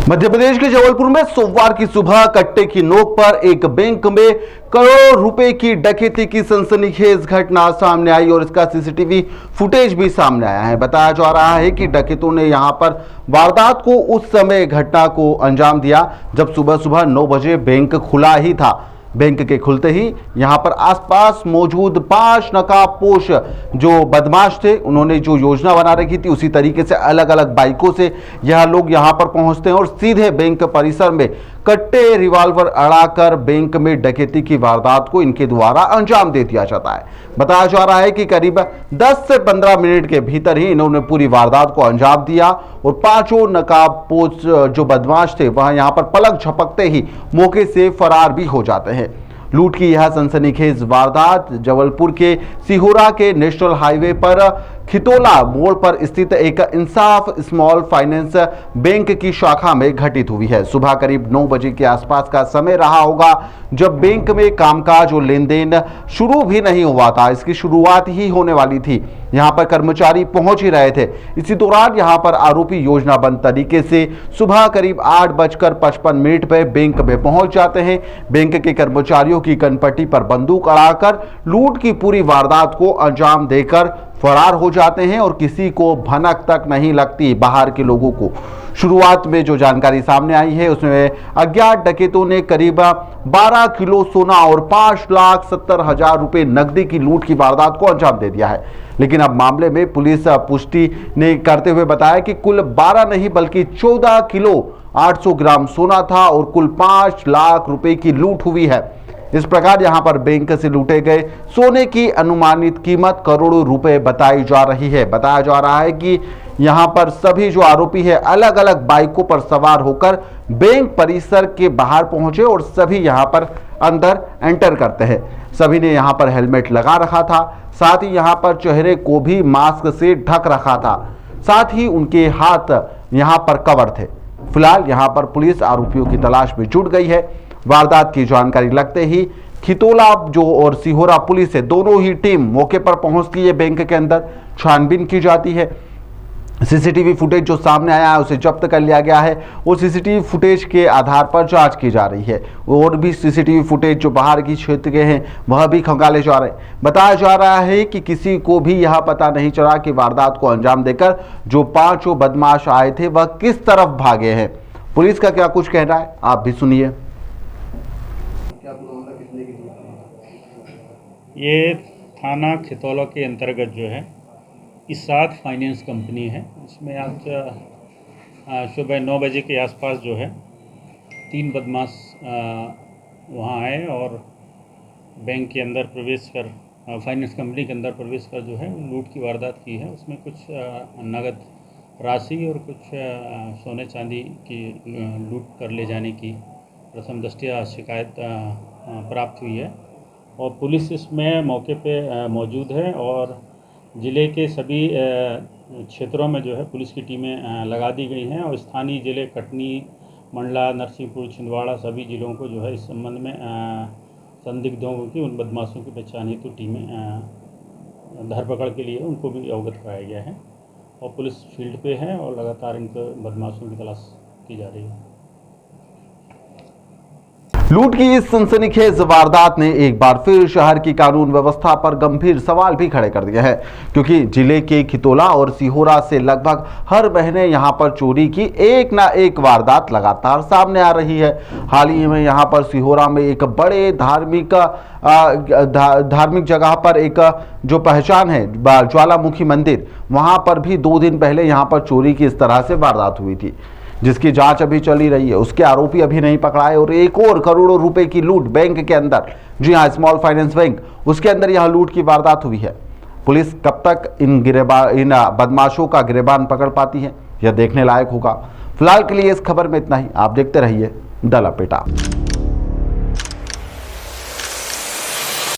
मध्य प्रदेश के जबलपुर में सोमवार की सुबह कट्टे की नोक पर एक बैंक में करोड़ों रुपए की डकैती की सनसनीखेज घटना सामने आई और इसका सीसीटीवी फुटेज भी सामने आया है। बताया जा रहा है कि डकैतों ने यहां पर वारदात को उस समय घटना को अंजाम दिया जब सुबह सुबह 9 बजे बैंक खुला ही था। बैंक के खुलते ही यहां पर आसपास मौजूद 5 नकाबपोश जो बदमाश थे, उन्होंने जो योजना बना रखी थी उसी तरीके से अलग अलग बाइकों से यह लोग यहां पर पहुंचते हैं और सीधे बैंक परिसर में कट्टे रिवॉल्वर अड़ाकर बैंक में डकैती की वारदात को इनके द्वारा अंजाम दे दिया जाता है। बताया जा रहा है कि करीब 10 से 15 मिनट के भीतर ही इन्होंने पूरी वारदात को अंजाम दिया और 5 नकाबपोश जो बदमाश थे वह यहां पर पलक झपकते ही मौके से फरार भी हो जाते हैं। लूट की यह सनसनीखेज वारदात जबलपुर के सिहोरा के नेशनल हाईवे पर खितोला मोड़ पर स्थित एक इंसाफ स्मॉल फाइनेंस बैंक की शाखा में घटित हुई है। सुबह करीब 9 बजे के आसपास का समय रहा होगा जब बैंक में कामकाज और लेन देन शुरू भी नहीं हुआ था, इसकी शुरुआत ही होने वाली थी। यहां पर कर्मचारी पहुंच ही रहे थे। इसी दौरान यहां पर आरोपी योजनाबद्ध तरीके से सुबह करीब 8:55 पर बैंक में पहुंच जाते हैं। बैंक के कर्मचारियों की कनपट्टी पर बंदूक अड़ाकर लूट की पूरी वारदात को अंजाम देकर फरार हो जाते हैं और किसी को भनक तक नहीं लगती बाहर के लोगों को। शुरुआत में जो जानकारी सामने आई है उसमें अज्ञात डकैतों ने करीब 12 किलो सोना और 5,70,000 रुपए नकदी की लूट की वारदात को अंजाम दे दिया है। लेकिन अब मामले में पुलिस पुष्टि ने करते हुए बताया कि कुल 12 नहीं बल्कि 14 किलो 800 ग्राम सोना था और कुल 5 लाख रुपए की लूट हुई है। इस प्रकार यहां पर बैंक से लूटे गए सोने की अनुमानित कीमत करोड़ों रुपए बताई जा रही है। बताया जा रहा है कि यहां पर सभी जो आरोपी है अलग अलग बाइकों पर सवार होकर बैंक परिसर के बाहर पहुंचे और सभी यहां पर अंदर एंटर करते हैं। सभी ने यहां पर हेलमेट लगा रखा था, साथ ही यहां पर चेहरे को भी मास्क से ढक रखा था, साथ ही उनके हाथ यहां पर कवर थे। फिलहाल यहां पर पुलिस आरोपियों की तलाश में जुट गई है। वारदात की जानकारी लगते ही खितोला जो और सिहोरा पुलिस है, दोनों ही टीम मौके पर पहुंचती है। बैंक के अंदर छानबीन की जाती है। सीसीटीवी फुटेज जो सामने आया है उसे जब्त कर लिया गया है और सीसीटीवी फुटेज के आधार पर जांच की जा रही है। और भी सीसीटीवी फुटेज जो बाहर की क्षेत्र के हैं वह भी खंगाले जा रहे हैं। बताया जा रहा है कि किसी को भी यह पता नहीं चला कि वारदात को अंजाम देकर जो 5 बदमाश आए थे वह किस तरफ भागे हैं। पुलिस का क्या कुछ कहना है आप भी सुनिए। ये थाना खितौला के अंतर्गत जो है इसात फाइनेंस कंपनी है। इसमें आज सुबह 9 बजे के आसपास जो है 3 बदमाश वहाँ आए और बैंक के अंदर प्रवेश कर फाइनेंस कंपनी के अंदर प्रवेश कर जो है लूट की वारदात की है। उसमें कुछ नगद राशि और कुछ सोने चांदी की लूट कर ले जाने की प्रथम दृष्टया शिकायत प्राप्त हुई है और पुलिस इसमें मौके पे मौजूद है और ज़िले के सभी क्षेत्रों में जो है पुलिस की टीमें लगा दी गई हैं और स्थानीय ज़िले कटनी, मंडला, नरसिंहपुर, छिंदवाड़ा सभी ज़िलों को जो है इस संबंध में संदिग्धों की उन बदमाशों की पहचान हेतु टीमें धरपकड़ के लिए उनको भी अवगत कराया गया है और पुलिस फील्ड पे है और लगातार इनको बदमाशों की तलाश की जा रही है। लूट की इस सनसनीखेज वारदात ने एक बार फिर शहर की कानून व्यवस्था पर गंभीर सवाल भी खड़े कर दिए हैं, क्योंकि जिले के खितोला और सिहोरा से लगभग हर महीने यहां पर चोरी की एक ना एक वारदात लगातार सामने आ रही है। हाल ही में यहां पर सिहोरा में एक बड़े धार्मिक जगह पर एक जो पहचान है ज्वालामुखी मंदिर, वहां पर भी 2 दिन पहले यहां पर चोरी की इस तरह से वारदात हुई थी, जिसकी जांच अभी चली रही है। उसके आरोपी अभी नहीं पकड़ाए और एक और करोड़ों रुपए की लूट बैंक के अंदर, जी हाँ स्मॉल फाइनेंस बैंक, उसके अंदर यह लूट की वारदात हुई है। पुलिस कब तक इन बदमाशों का गिरबान पकड़ पाती है यह देखने लायक होगा। फिलहाल के लिए इस खबर में इतना ही। आप देखते रहिए द लपेटा।